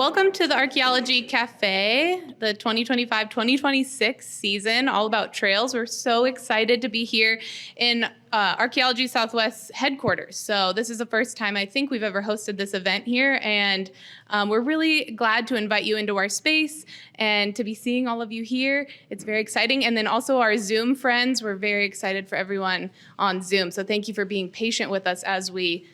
Welcome to the Archaeology Café, the 2025-2026 season, all about trails. We're so excited to be here in Archaeology Southwest headquarters. So this is the first time I think we've ever hosted this event here, and we're really glad to invite you into our space and to be seeing all of you here. It's very exciting. And then also our Zoom friends, we're very excited for everyone on Zoom. So thank you for being patient with us as we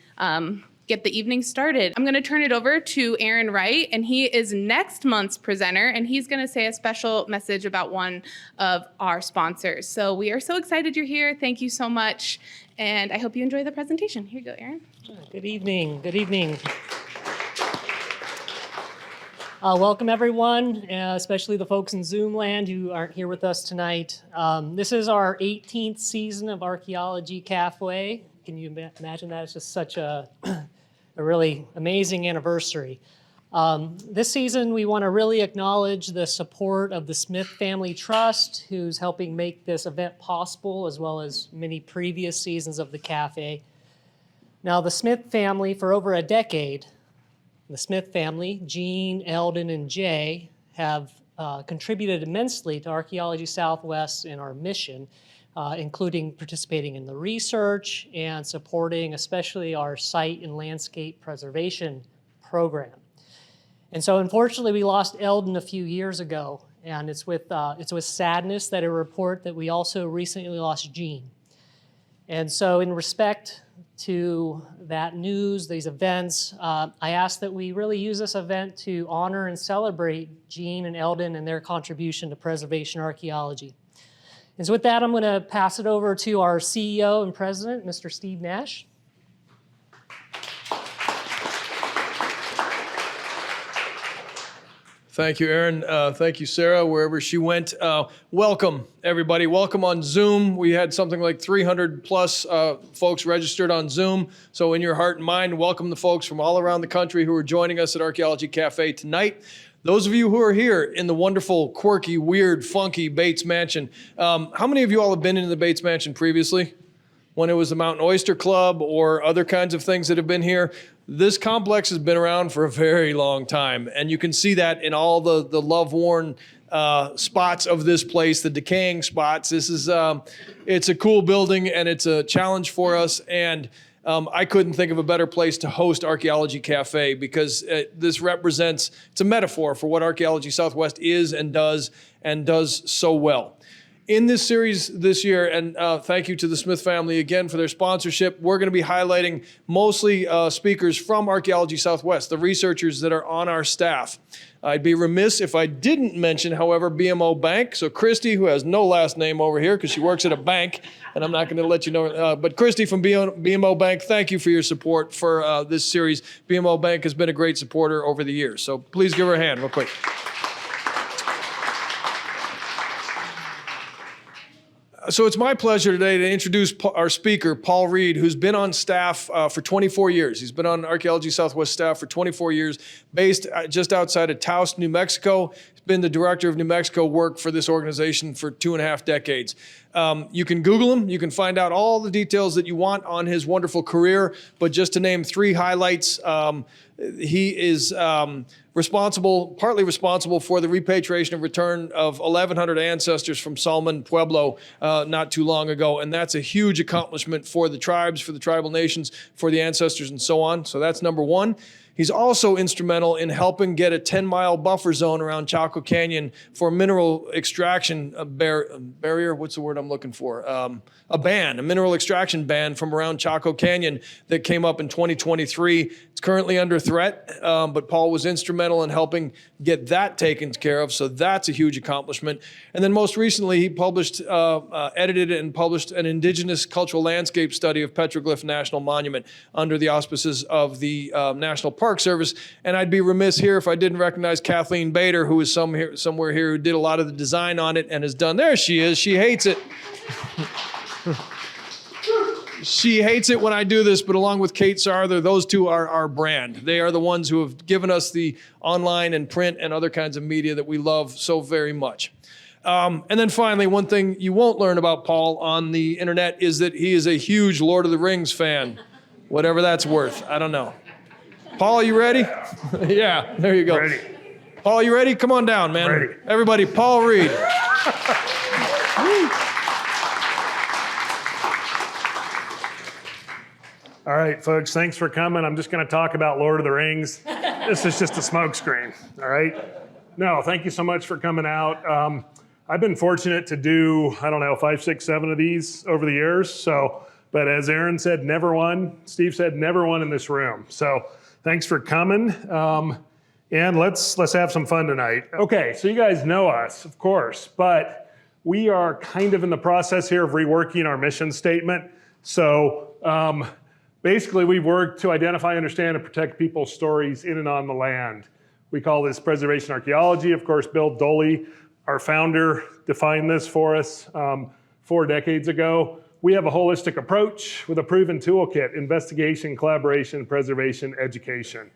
get the evening started. I'm gonna turn it over to Aaron Wright, and he is next month's presenter, and he's gonna say a special message about one of our sponsors. So we are so excited you're here. Thank you so much, and I hope you enjoy the presentation. Here you go, Aaron. Good evening, good evening. Welcome everyone, especially the folks in Zoom land who aren't here with us tonight. This is our 18th season of Archaeology Café. Can you imagine that? It's just such a really amazing anniversary. This season, we want to really acknowledge the support of the Smith Family Trust, who's helping make this event possible, as well as many previous seasons of the cafe. Now, the Smith family, for over a decade, the Smith family, Gene, Eldon, and Jay, have contributed immensely to Archaeology Southwest and our mission, including participating in the research and supporting especially our site and landscape preservation program. And so unfortunately we lost Eldon a few years ago, and it's with sadness that I report that we also recently lost Gene. And so in respect to that news, these events, I ask that we really use this event to honor and celebrate Gene and Eldon and their contribution to preservation archaeology. And so with that, I'm going to pass it over to our CEO and president, Mr. Steve Nash. Thank you, Aaron. Thank you, Sarah, wherever she went. Welcome, everybody. Welcome on Zoom. We had something like 300 plus folks registered on Zoom. So in your heart and mind, welcome the folks from all around the country who are joining us at Archaeology Café tonight. Those of you who are here in the wonderful, quirky, weird, funky Bates Mansion, how many of you all have been into the Bates Mansion previously? When it was the Mountain Oyster Club or other kinds of things that have been here? This complex has been around for a very long time, and you can see that in all the love-worn spots of this place, the decaying spots. This is, it's a cool building, and it's a challenge for us, and I couldn't think of a better place to host Archaeology Café because this represents, it's a metaphor for what Archaeology Southwest is and does so well. In this series this year, and thank you to the Smith family again for their sponsorship, we're going to be highlighting mostly speakers from Archaeology Southwest, the researchers that are on our staff. I'd be remiss if I didn't mention, however, BMO Bank. So Christy, who has no last name over here because she works at a bank, and I'm not going to let you know, but Christy from BMO Bank, thank you for your support for this series. BMO Bank has been a great supporter over the years, so please give her a hand real quick. So it's my pleasure today to introduce our speaker, Paul Reed, who's been on staff for 24 years. He's been on Archaeology Southwest staff for 24 years, based just outside of Taos, New Mexico. He's been the director of New Mexico work for this organization for 2.5 decades. You can Google him. You can find out all the details that you want on his wonderful career. But just to name 3 highlights, he is partly responsible for the repatriation and return of 1,100 ancestors from Salmon Pueblo not too long ago. And that's a huge accomplishment for the tribes, for the tribal nations, for the ancestors, and so on. So that's number 1. He's also instrumental in helping get a 10-mile buffer zone around Chaco Canyon for mineral extraction barrier. What's the word I'm looking for? A mineral extraction ban from around Chaco Canyon that came up in 2023. It's currently under threat, but Paul was instrumental in helping get that taken care of. So that's a huge accomplishment. And then most recently, he published, edited and published an Indigenous cultural landscape study of Petroglyph National Monument under the auspices of the National Park Service. And I'd be remiss here if I didn't recognize Kathleen Bader, who is somewhere here, who did a lot of the design on it and has done, there she is, she hates it. She hates it when I do this, but along with Kate Sarther, those two are our brand. They are the ones who have given us the online and print and other kinds of media that we love so very much. And then finally, one thing you won't learn about Paul on the internet is that he is a huge Lord of the Rings fan, whatever that's worth. I don't know. Paul, you ready? Yeah, there you go. Ready. Paul, you ready? Come on down, man. Ready. Everybody, Paul Reed. All right, folks, thanks for coming. I'm just going to talk about Lord of the Rings. This is just a smokescreen, all right? No, thank you so much for coming out. I've been fortunate to do, 5, 6, 7 of these over the years. So, but as Aaron said, never one. Steve said, never one in this room. So thanks for coming. And let's have some fun tonight. Okay, so you guys know us, of course, but we are kind of in the process here of reworking our mission statement. So basically, we've worked to identify, understand, and protect people's stories in and on the land. We call this preservation archaeology. Of course, Bill Doley, our founder, defined this for us 4 decades ago. We have a holistic approach with a proven toolkit: investigation, collaboration, preservation, education.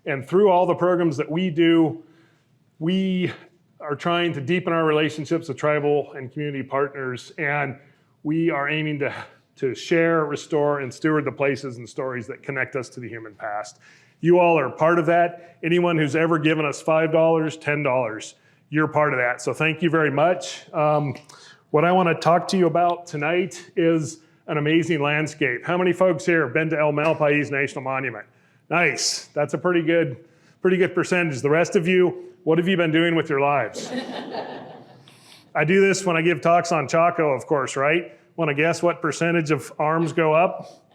And through all the programs that we do, we are trying to deepen our relationships with tribal and community partners, and we are aiming to share, restore, and steward the places and stories that connect us to the human past. You all are part of that. Anyone who's ever given us $5, $10, you're part of that. So thank you very much. What I want to talk to you about tonight is an amazing landscape. How many folks here have been to Malpais National Monument? Nice. That's a pretty good percentage. The rest of you, what have you been doing with your lives? I do this when I give talks on Chaco, of course, right? Want to guess what percentage of arms go up?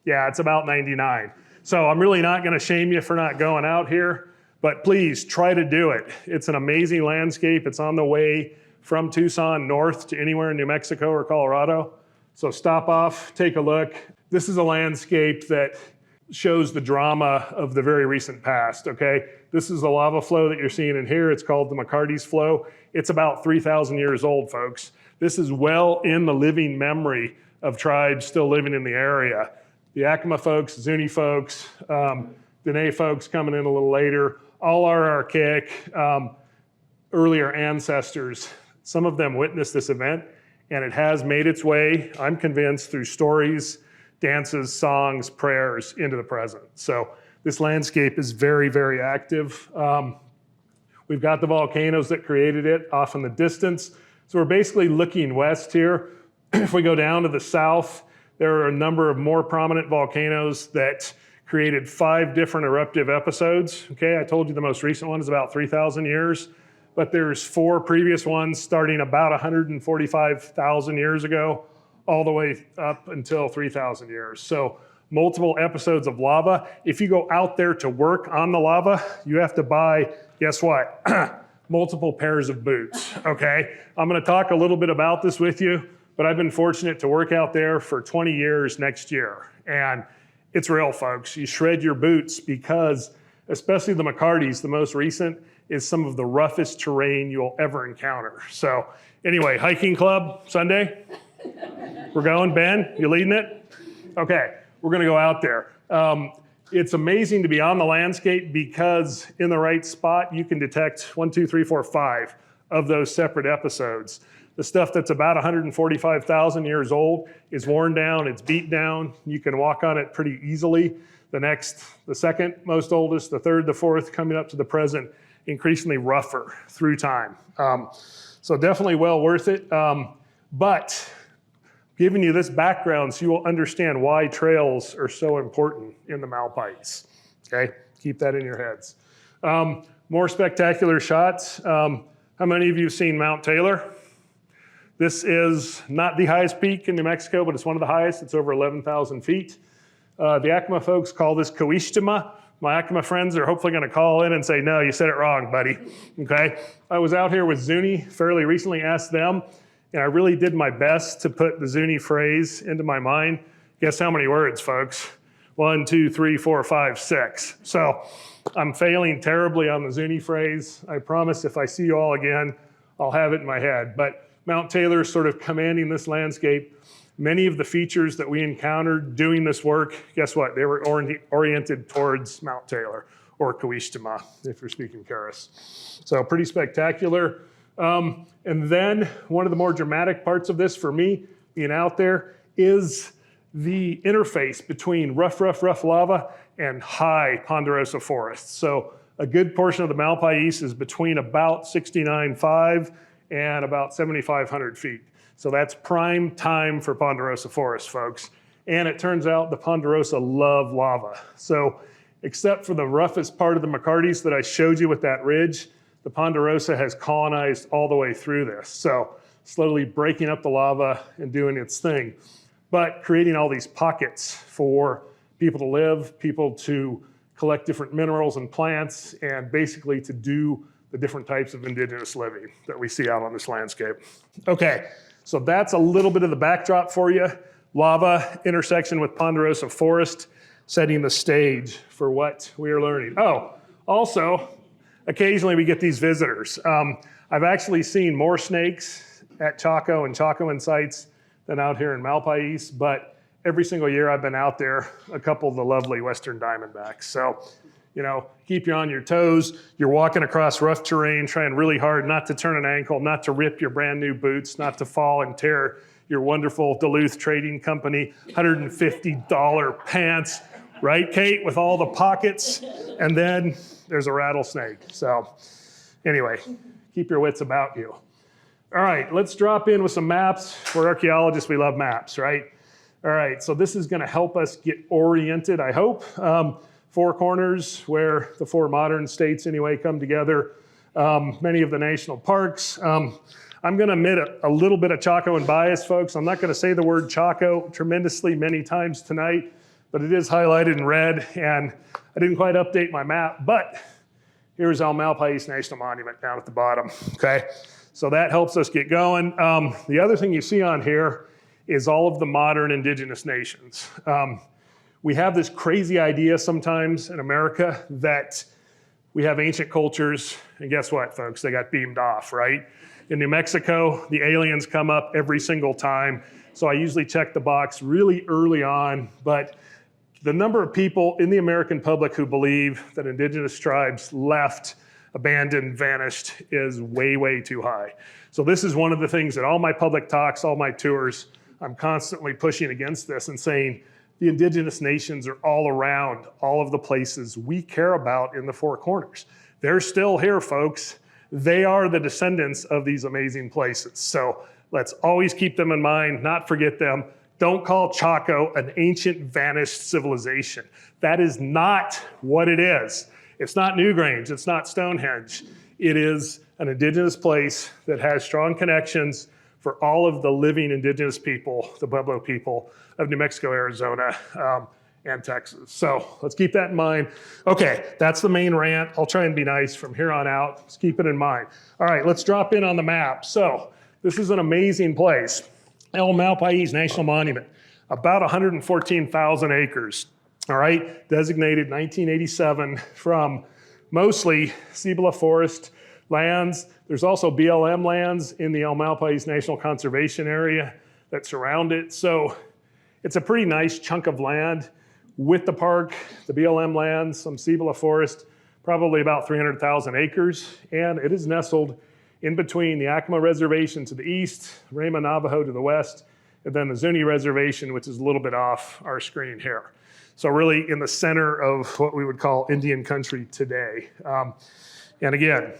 Yeah, it's about 99. So I'm really not going to shame you for not going out here, but please try to do it. It's an amazing landscape. It's on the way from Tucson north to anywhere in New Mexico or Colorado. So stop off, take a look. This is a landscape that shows the drama of the very recent past, okay? This is the lava flow that you're seeing in here. It's called the McCarty's Flow. It's about 3,000 years old, folks. This is well in the living memory of tribes still living in the area. The Yakima folks, Zuni folks, Dene folks coming in a little later, all our archaic earlier ancestors. Some of them witnessed this event, and it has made its way, I'm convinced, through stories, dances, songs, prayers into the present. So this landscape is very, very active. We've got the volcanoes that created it off in the distance. So we're basically looking west here. If we go down to the south, there are a number of more prominent volcanoes that created 5 different eruptive episodes. Okay, I told you the most recent one is about 3,000 years, but there's 4 previous ones starting about 145,000 years ago, all the way up until 3,000 years. So multiple episodes of lava. If you go out there to work on the lava, you have to buy, guess what? Multiple pairs of boots, okay? I'm gonna talk a little bit about this with you, but I've been fortunate to work out there for 20 years next year. And it's real, folks. You shred your boots because, especially the McCarty's, the most recent, is some of the roughest terrain you'll ever encounter. So anyway, hiking club, Sunday? We're going, Ben, you leading it? Okay, we're gonna go out there. It's amazing to be on the landscape because in the right spot, you can detect 1, 2, 3, 4, 5 of those separate episodes. The stuff that's about 145,000 years old is worn down, it's beat down. You can walk on it pretty easily. The second most oldest, the third, the fourth, coming up to the present, increasingly rougher through time. So definitely well worth it. But giving you this background so you will understand why trails are so important in the Malpais, okay? Keep that in your heads. More spectacular shots. How many of you have seen Mount Taylor? This is not the highest peak in New Mexico, but it's one of the highest. It's over 11,000 feet. The Yakima folks call this Kawishtima. My Yakima friends are hopefully gonna call in and say, no, you said it wrong, buddy, okay? I was out here with Zuni fairly recently, asked them, and I really did my best to put the Zuni phrase into my mind. Guess how many words, folks? 1, 2, 3, 4, 5, 6. So I'm failing terribly on the Zuni phrase. I promise if I see you all again, I'll have it in my head. But Mount Taylor is sort of commanding this landscape. Many of the features that we encountered doing this work, guess what? They were oriented towards Mount Taylor, or Kawishtima, if you're speaking Karis. So pretty spectacular. And then one of the more dramatic parts of this for me, being out there, is the interface between rough lava and high ponderosa forests. So a good portion of the Malpais is between about 69.5 and about 7,500 feet. So that's prime time for ponderosa forest, folks. And it turns out the ponderosa love lava. So except for the roughest part of the McCartys that I showed you with that ridge, the ponderosa has colonized all the way through this. So slowly breaking up the lava and doing its thing, but creating all these pockets for people to live, people to collect different minerals and plants, and basically to do the different types of indigenous living that we see out on this landscape. Okay, so that's a little bit of the backdrop for you. Lava intersection with ponderosa forest, setting the stage for what we are learning. Oh, also, occasionally we get these visitors. I've actually seen more snakes at Chaco and Chacoan sites than out here in Malpais, but every single year I've been out there, a couple of the lovely western diamondbacks. So, you know, keep you on your toes. You're walking across rough terrain, trying really hard not to turn an ankle, not to rip your brand new boots, not to fall and tear your wonderful Duluth Trading Company $150 pants, right, Kate, with all the pockets, and then there's a rattlesnake. So anyway, keep your wits about you. All right, let's drop in with some maps. We're archaeologists, we love maps, right? All right, so this is gonna help us get oriented, I hope. Four corners where the four modern states anyway come together, many of the national parks. I'm gonna admit a little bit of Chacoan bias, folks. I'm not gonna say the word Chaco tremendously many times tonight, but it is highlighted in red, and I didn't quite update my map, but here's our Malpais National Monument down at the bottom, okay? So that helps us get going. The other thing you see on here is all of the modern indigenous nations. We have this crazy idea sometimes in America that we have ancient cultures, and guess what, folks? They got beamed off, right? In New Mexico, the aliens come up every single time, so I usually check the box really early on, but the number of people in the American public who believe that indigenous tribes left, abandoned, vanished is way, way too high. So this is one of the things that all my public talks, all my tours, I'm constantly pushing against this and saying the indigenous nations are all around all of the places we care about in the Four Corners. They're still here, folks. They are the descendants of these amazing places. So let's always keep them in mind, not forget them. Don't call Chaco an ancient vanished civilization. That is not what it is. It's not Newgrange, it's not Stonehenge. It is an indigenous place that has strong connections for all of the living indigenous people, the Pueblo people of New Mexico, Arizona, and Texas. So let's keep that in mind. Okay, that's the main rant. I'll try and be nice from here on out. Let's keep it in mind. All right, let's drop in on the map. So this is an amazing place. El Malpais National Monument, about 114,000 acres, all right? Designated 1987 from mostly Cibola Forest lands. There's also BLM lands in the El Malpais National Conservation Area that surround it. So it's a pretty nice chunk of land with the park, the BLM lands, some Cibola Forest, probably about 300,000 acres. And it is nestled in between the Acoma Reservation to the east, Rama Navajo to the west, and then the Zuni Reservation, which is a little bit off our screen here. So really in the center of what we would call Indian country today. And again,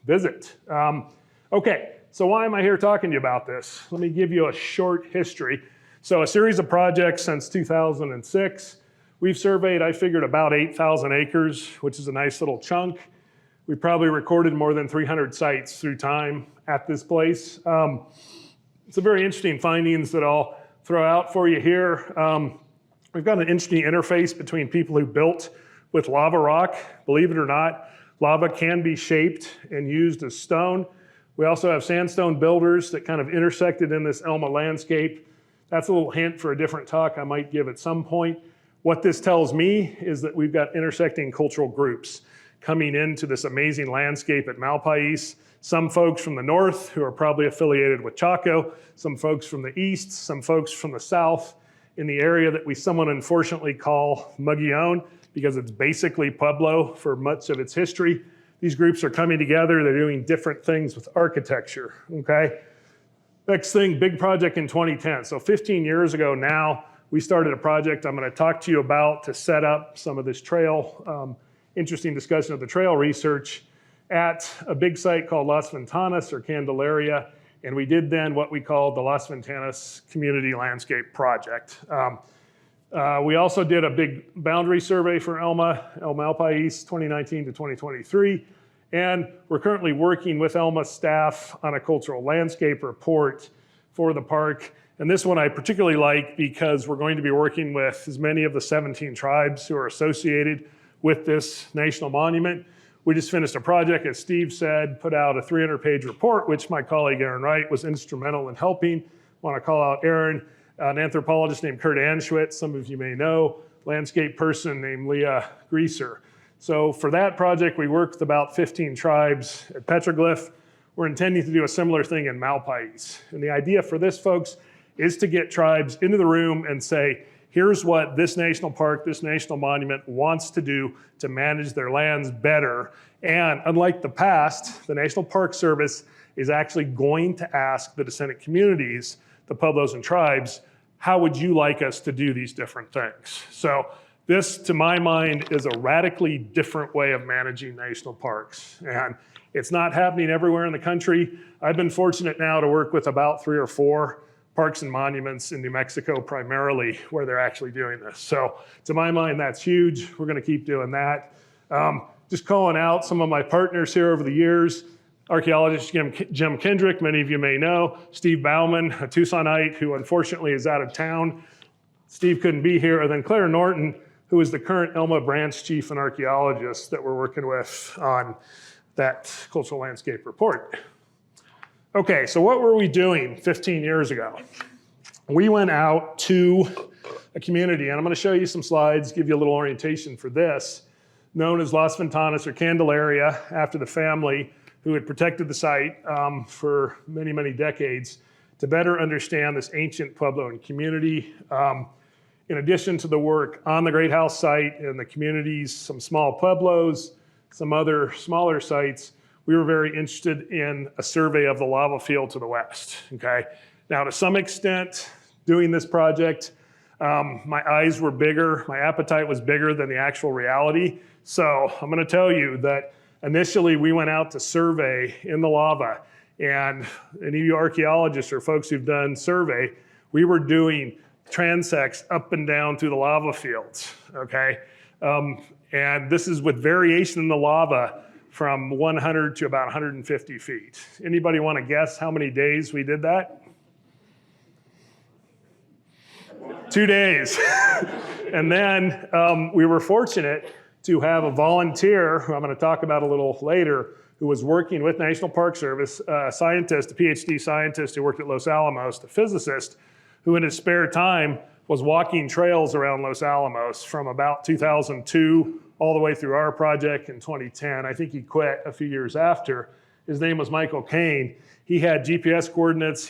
visit. Okay, so why am I here talking to you about this? Let me give you a short history. So a series of projects since 2006. We've surveyed, I figured, about 8,000 acres, which is a nice little chunk. We probably recorded more than 300 sites through time at this place. Some very interesting findings that I'll throw out for you here. We've got an interesting interface between people who built with lava rock. Believe it or not, lava can be shaped and used as stone. We also have sandstone builders that kind of intersected in this Elma landscape. That's a little hint for a different talk I might give at some point. What this tells me is that we've got intersecting cultural groups coming into this amazing landscape at Malpais. Some folks from the north who are probably affiliated with Chaco, some folks from the east, some folks from the south in the area that we somewhat unfortunately call Muguillon because it's basically Pueblo for much of its history. These groups are coming together, they're doing different things with architecture, okay? Next thing, big project in 2010. So 15 years ago now, we started a project I'm going to talk to you about to set up some of this trail, interesting discussion of the trail research at a big site called Las Ventanas or Candelaria. And we did then what we called the Las Ventanas Community Landscape Project. We also did a big boundary survey for Malpais 2019 to 2023. And we're currently working with Elma staff on a cultural landscape report for the park. And this one I particularly like because we're going to be working with as many of the 17 tribes who are associated with this national monument. We just finished a project, as Steve said, put out a 300-page report, which my colleague Aaron Wright was instrumental in helping. I want to call out Aaron, an anthropologist named Kurt Anschwitz, some of you may know, landscape person named Leah Greaser. So for that project, we worked with about 15 tribes at Petroglyph. We're intending to do a similar thing in Malpais. And the idea for this, folks, is to get tribes into the room and say, here's what this national park, this national monument wants to do to manage their lands better. And unlike the past, the National Park Service is actually going to ask the descendant communities, the Pueblos and tribes, how would you like us to do these different things? So this, to my mind, is a radically different way of managing national parks. And it's not happening everywhere in the country. I've been fortunate now to work with about 3 or 4 parks and monuments in New Mexico primarily where they're actually doing this. So to my mind, that's huge. We're gonna keep doing that. Just calling out some of my partners here over the years, archaeologist Jim Kendrick, many of you may know, Steve Bauman, a Tucsonite who unfortunately is out of town. Steve couldn't be here, and then Claire Norton, who is the current Elma branch chief and archaeologist that we're working with on that cultural landscape report. Okay, so what were we doing 15 years ago? We went out to a community, and I'm going to show you some slides, give you a little orientation for this, known as Las Ventanas or Candelaria, after the family who had protected the site for many, many decades to better understand this ancient Puebloan community. In addition to the work on the Great House site and the communities, some small pueblos, some other smaller sites, we were very interested in a survey of the lava field to the west, okay? Now, to some extent, doing this project, my eyes were bigger, my appetite was bigger than the actual reality. So I'm gonna tell you that initially we went out to survey in the lava, and any of you archaeologists or folks who've done survey, we were doing transects up and down through the lava fields, okay? And this is with variation in the lava from 100 to about 150 feet. Anybody want to guess how many days we did that? 2 days. And then we were fortunate to have a volunteer, who I'm going to talk about a little later, who was working with National Park Service, a scientist, a PhD scientist who worked at Los Alamos, a physicist, who in his spare time was walking trails around Los Alamos from about 2002 all the way through our project in 2010. I think he quit a few years after. His name was Michael Kane. He had GPS coordinates.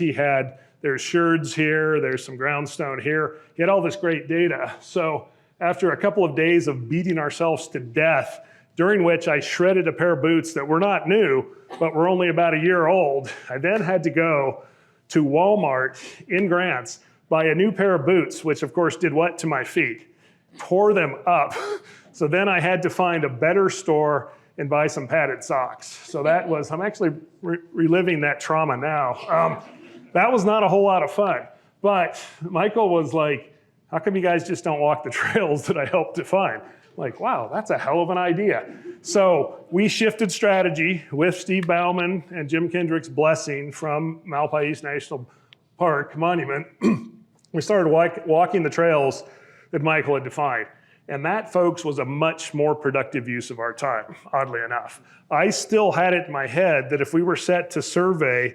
There's sherds here, there's some groundstone here. He had all this great data. So after a couple of days of beating ourselves to death, during which I shredded a pair of boots that were not new, but were only about a year old, I then had to go to Walmart in Grants, buy a new pair of boots, which of course did what to my feet? Tore them up. So then I had to find a better store and buy some padded socks. So that was, I'm actually reliving that trauma now. That was not a whole lot of fun. But Michael was like, how come you guys just don't walk the trails that I helped to find? Like, wow, that's a hell of an idea. So we shifted strategy with Steve Bauman and Jim Kendrick's blessing from Malpais National Park Monument. We started walking the trails that Michael had defined. And that, folks, was a much more productive use of our time, oddly enough. I still had it in my head that if we were set to survey,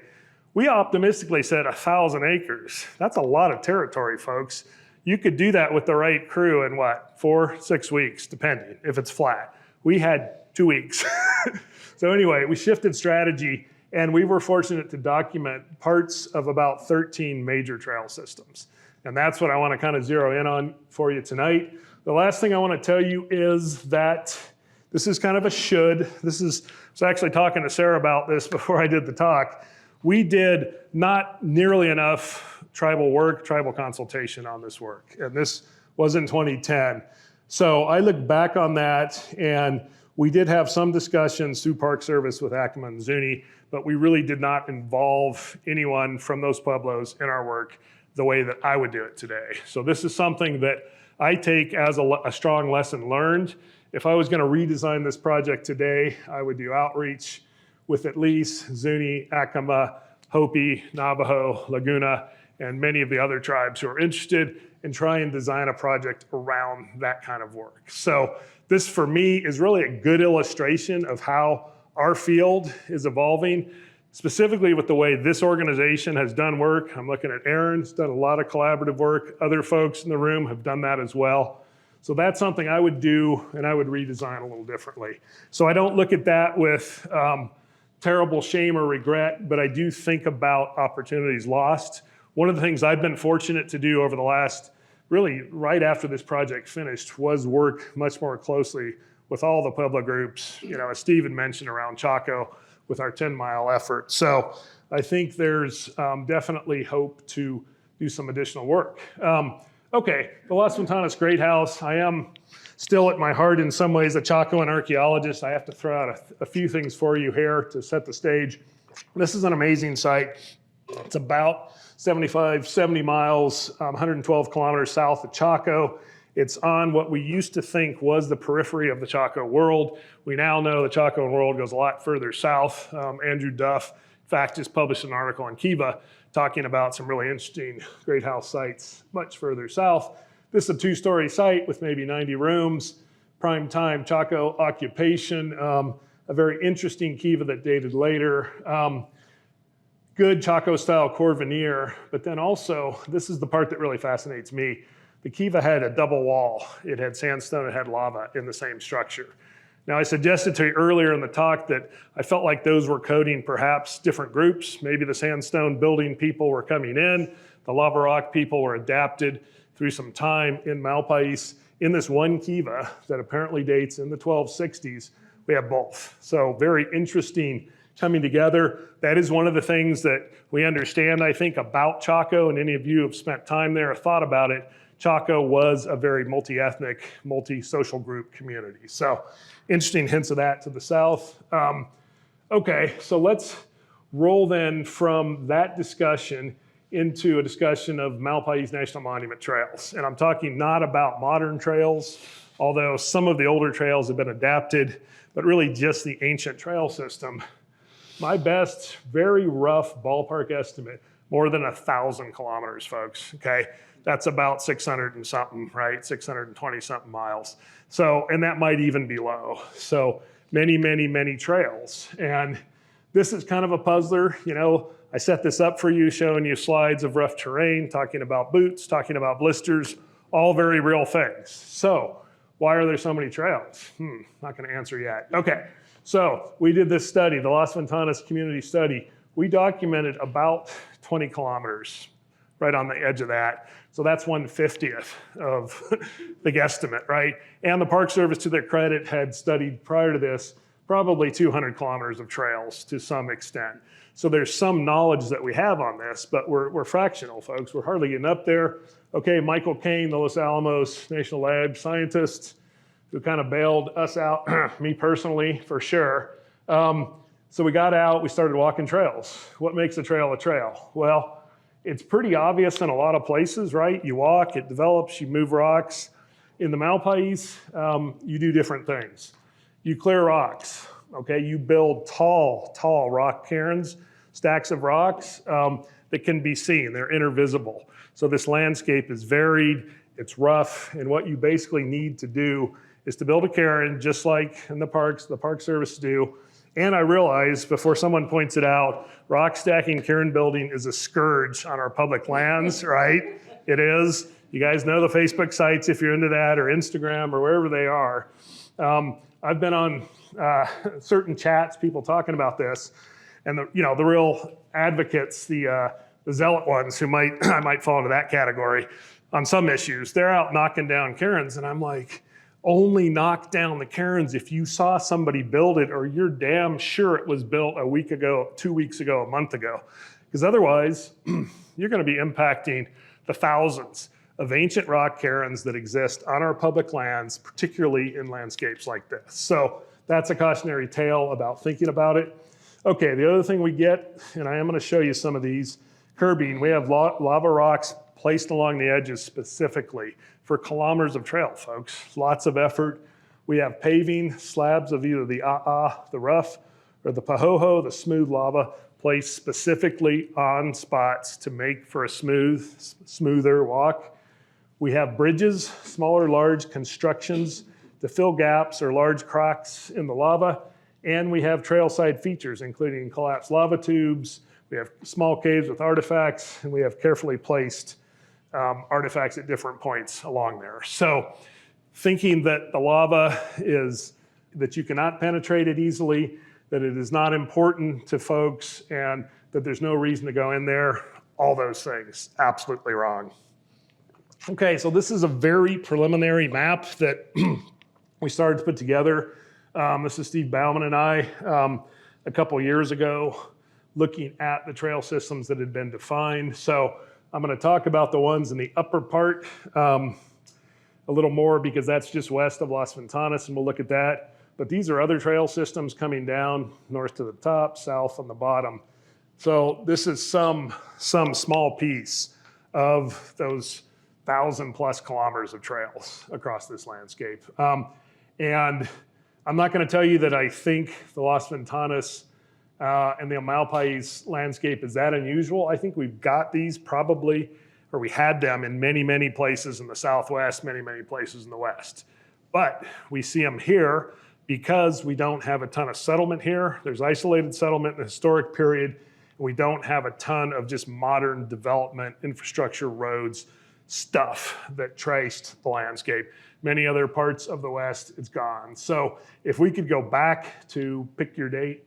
we optimistically said 1,000 acres. That's a lot of territory, folks. You could do that with the right crew in what, 4-6 weeks, depending if it's flat. We had 2 weeks. So anyway, we shifted strategy, and we were fortunate to document parts of about 13 major trail systems. And that's what I want to kind of zero in on for you tonight. The last thing I want to tell you is that this is kind of a should. I was actually talking to Sarah about this before I did the talk. We did not nearly enough tribal work, tribal consultation on this work, and this was in 2010. So I look back on that, and we did have some discussions through Park Service with Acoma and Zuni, but we really did not involve anyone from those pueblos in our work the way that I would do it today. So this is something that I take as a strong lesson learned. If I was going to redesign this project today, I would do outreach with at least Zuni, Acoma, Hopi, Navajo, Laguna, and many of the other tribes who are interested and try and design a project around that kind of work. So this for me is really a good illustration of how our field is evolving, specifically with the way this organization has done work. I'm looking at Aaron's done a lot of collaborative work. Other folks in the room have done that as well. So that's something I would do, and I would redesign a little differently. So I don't look at that with terrible shame or regret, but I do think about opportunities lost. One of the things I've been fortunate to do over the last, really right after this project finished, was work much more closely with all the Pueblo groups, as Stephen mentioned, around Chaco with our 10-mile effort. So I think there's definitely hope to do some additional work. Okay, the Las Ventanas Great House. I am still at my heart in some ways a Chacoan archaeologist. I have to throw out a few things for you here to set the stage. This is an amazing site. It's about 70 miles, 112 kilometers south of Chaco. It's on what we used to think was the periphery of the Chaco world. We now know the Chaco world goes a lot further south. Andrew Duff, in fact, just published an article in Kiva talking about some really interesting great house sites much further south. This is a 2-story site with maybe 90 rooms, prime time Chaco occupation, a very interesting Kiva that dated later. Good Chaco-style core veneer, but then also, this is the part that really fascinates me. The Kiva had a double wall. It had sandstone, it had lava in the same structure. Now, I suggested to you earlier in the talk that I felt like those were coding perhaps different groups. Maybe the sandstone building people were coming in, the lava rock people were adapted through some time in Malpais. In this one Kiva that apparently dates in the 1260s, we have both. So very interesting coming together. That is one of the things that we understand, I think, about Chaco, and any of you who have spent time there or thought about it. Chaco was a very multi-ethnic, multi-social group community. So interesting hints of that to the south. Okay, so let's roll then from that discussion into a discussion of Malpais National Monument trails. And I'm talking not about modern trails, although some of the older trails have been adapted, but really just the ancient trail system. My best, very rough ballpark estimate, more than 1,000 kilometers, folks, okay? That's about 600 and something, right? 620 something miles. So, and that might even be low. So many, many, many trails. And this is kind of a puzzler. I set this up for you, showing you slides of rough terrain, talking about boots, talking about blisters, all very real things. So why are there so many trails? Not gonna answer yet. Okay, so we did this study, the Las Ventanas community study. We documented about 20 kilometers right on the edge of that. So that's 1/50th of the guesstimate, right? And the Park Service, to their credit, had studied prior to this probably 200 kilometers of trails to some extent. So there's some knowledge that we have on this, but we're fractional, folks. We're hardly getting up there. Okay, Michael Kane, the Los Alamos National Lab scientist, who kind of bailed us out, me personally, for sure. So we got out, we started walking trails. What makes a trail a trail? Well, it's pretty obvious in a lot of places, right? You walk, it develops, you move rocks. In the Malpais, you do different things. You clear rocks, okay? You build tall rock cairns, stacks of rocks that can be seen. They're intervisible. So this landscape is varied, it's rough, and what you basically need to do is to build a cairn, just like in the parks, the Park Service do. And I realize, before someone points it out, rock stacking, cairn building is a scourge on our public lands, right? It is. You guys know the Facebook sites if you're into that, or Instagram, or wherever they are. I've been on certain chats, people talking about this, and the real advocates, the zealot ones who I might fall into that category on some issues, they're out knocking down cairns, and I'm like, only knock down the cairns if you saw somebody build it or you're damn sure it was built a week ago, 2 weeks ago, a month ago. Because otherwise, you're going to be impacting the thousands of ancient rock cairns that exist on our public lands, particularly in landscapes like this. So that's a cautionary tale about thinking about it. Okay, the other thing we get, and I am going to show you some of these, curbing. We have lava rocks placed along the edges specifically for kilometers of trail, folks. Lots of effort. We have paving slabs of either the the rough, or the pahoho, the smooth lava, placed specifically on spots to make for a smoother walk. We have bridges, small or large constructions to fill gaps or large cracks in the lava. And we have trailside features, including collapsed lava tubes. We have small caves with artifacts, and we have carefully placed artifacts at different points along there. So thinking that the lava is, that you cannot penetrate it easily, that it is not important to folks, and that there's no reason to go in there, all those things, absolutely wrong. Okay, so this is a very preliminary map that we started to put together. This is Steve Bauman and I a couple years ago, looking at the trail systems that had been defined. So I'm going to talk about the ones in the upper part a little more because that's just west of Las Ventanas, and we'll look at that. But these are other trail systems coming down north to the top, south on the bottom. So this is some small piece of those 1,000+ kilometers of trails across this landscape. And I'm not going to tell you that I think the Las Ventanas and the Malpais landscape is that unusual. I think we've got these probably, or we had them in many, many places in the Southwest, many, many places in the West. But we see them here because we don't have a ton of settlement here. There's isolated settlement in the historic period, and we don't have a ton of just modern development, infrastructure, roads, stuff that traced the landscape. Many other parts of the West, it's gone. So if we could go back to, pick your date,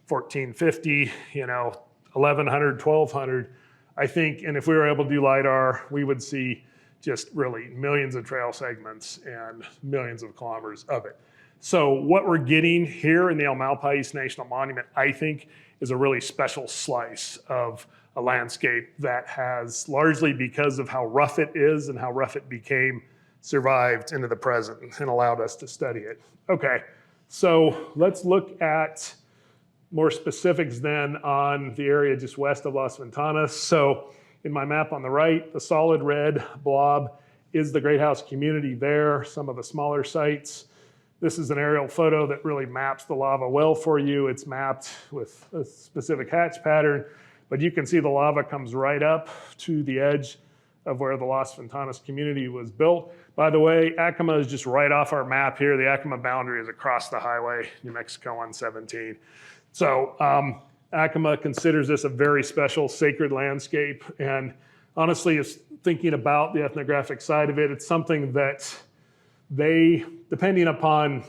1450, 1100, 1200, I think, and if we were able to do LiDAR, we would see just really millions of trail segments and millions of kilometers of it. So what we're getting here in the Malpais National Monument, I think, is a really special slice of a landscape that has, largely because of how rough it is and how rough it became, survived into the present and allowed us to study it. Okay, so let's look at more specifics then on the area just west of Las Ventanas. So in my map on the right, the solid red blob is the Great House community there, some of the smaller sites. This is an aerial photo that really maps the lava well for you. It's mapped with a specific hatch pattern, but you can see the lava comes right up to the edge of where the Las Ventanas community was built. By the way, Acoma is just right off our map here. The Acoma boundary is across the highway, New Mexico 117. So Acoma considers this a very special sacred landscape. And honestly, is thinking about the ethnographic side of it, it's something that they, depending upon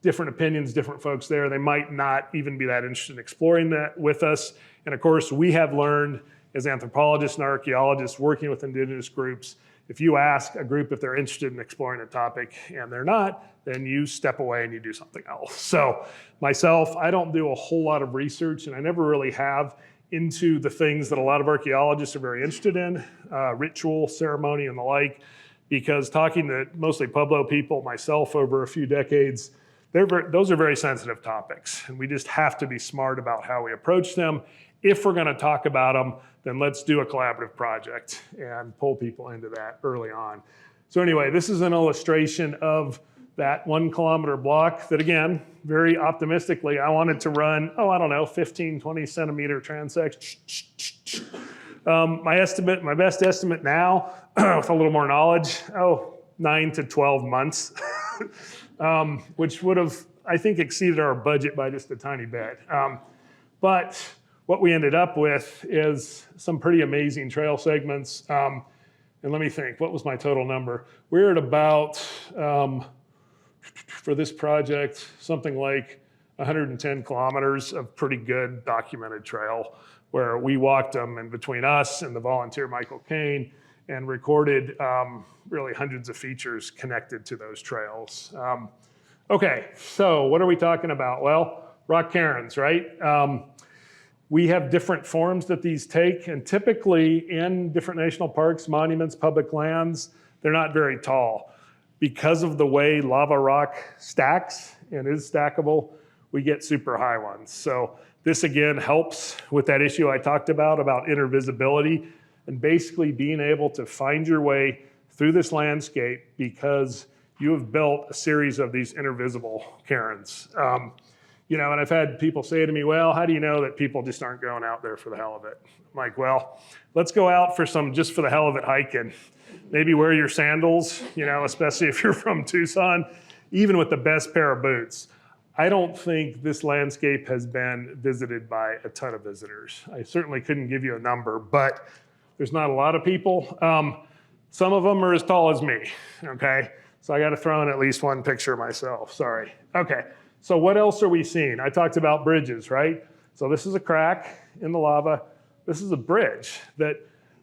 different opinions, different folks there, they might not even be that interested in exploring that with us. And of course, we have learned as anthropologists and archaeologists working with indigenous groups, if you ask a group if they're interested in exploring a topic and they're not, then you step away and you do something else. So myself, I don't do a whole lot of research, and I never really have, into the things that a lot of archaeologists are very interested in, ritual, ceremony, and the like, because talking to mostly Pueblo people, myself, over a few decades, those are very sensitive topics, and we just have to be smart about how we approach them. If we're gonna talk about them, then let's do a collaborative project and pull people into that early on. So anyway, this is an illustration of that 1 kilometer block that, again, very optimistically, I wanted to run, 15, 20 centimeter transects. My best estimate now, with a little more knowledge, 9 to 12 months, which would have, I think, exceeded our budget by just a tiny bit. But what we ended up with is some pretty amazing trail segments. And let me think, what was my total number? We're at about, for this project, something like 110 kilometers of pretty good documented trail where we walked them, and between us and the volunteer Michael Kane and recorded really hundreds of features connected to those trails. Okay, so what are we talking about? Well, rock cairns, right? We have different forms that these take, and typically in different national parks, monuments, public lands, they're not very tall. Because of the way lava rock stacks and is stackable, we get super high ones. So this again helps with that issue I talked about intervisibility and basically being able to find your way through this landscape because you have built a series of these intervisible cairns. And I've had people say to me, well, how do you know that people just aren't going out there for the hell of it? I'm like, well, let's go out for some just for the hell of it hiking. Maybe wear your sandals, especially if you're from Tucson, even with the best pair of boots. I don't think this landscape has been visited by a ton of visitors. I certainly couldn't give you a number, but there's not a lot of people. Some of them are as tall as me, okay? So I got to throw in at least one picture myself, sorry. Okay, so what else are we seeing? I talked about bridges, right? So this is a crack in the lava. This is a bridge that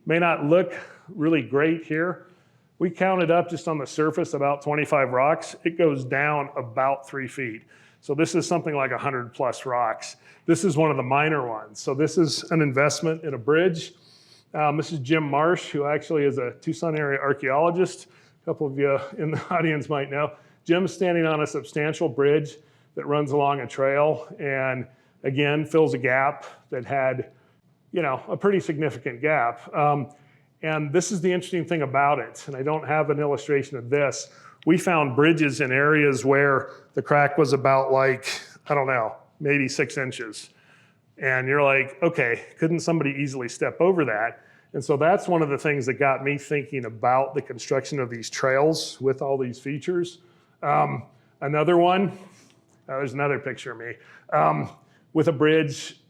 may not look really great here. We counted up just on the surface about 25 rocks. It goes down about 3 feet. So this is something like 100 plus rocks. This is one of the minor ones. So this is an investment in a bridge. This is Jim Marsh, who actually is a Tucson area archaeologist. A couple of you in the audience might know. Jim's standing on a substantial bridge that runs along a trail and again fills a gap that had, a pretty significant gap. And this is the interesting thing about it, and I don't have an illustration of this. We found bridges in areas where the crack was about maybe 6 inches. And you're like, okay, couldn't somebody easily step over that? And so that's one of the things that got me thinking about the construction of these trails with all these features. Another one, there's another picture of me, with a bridge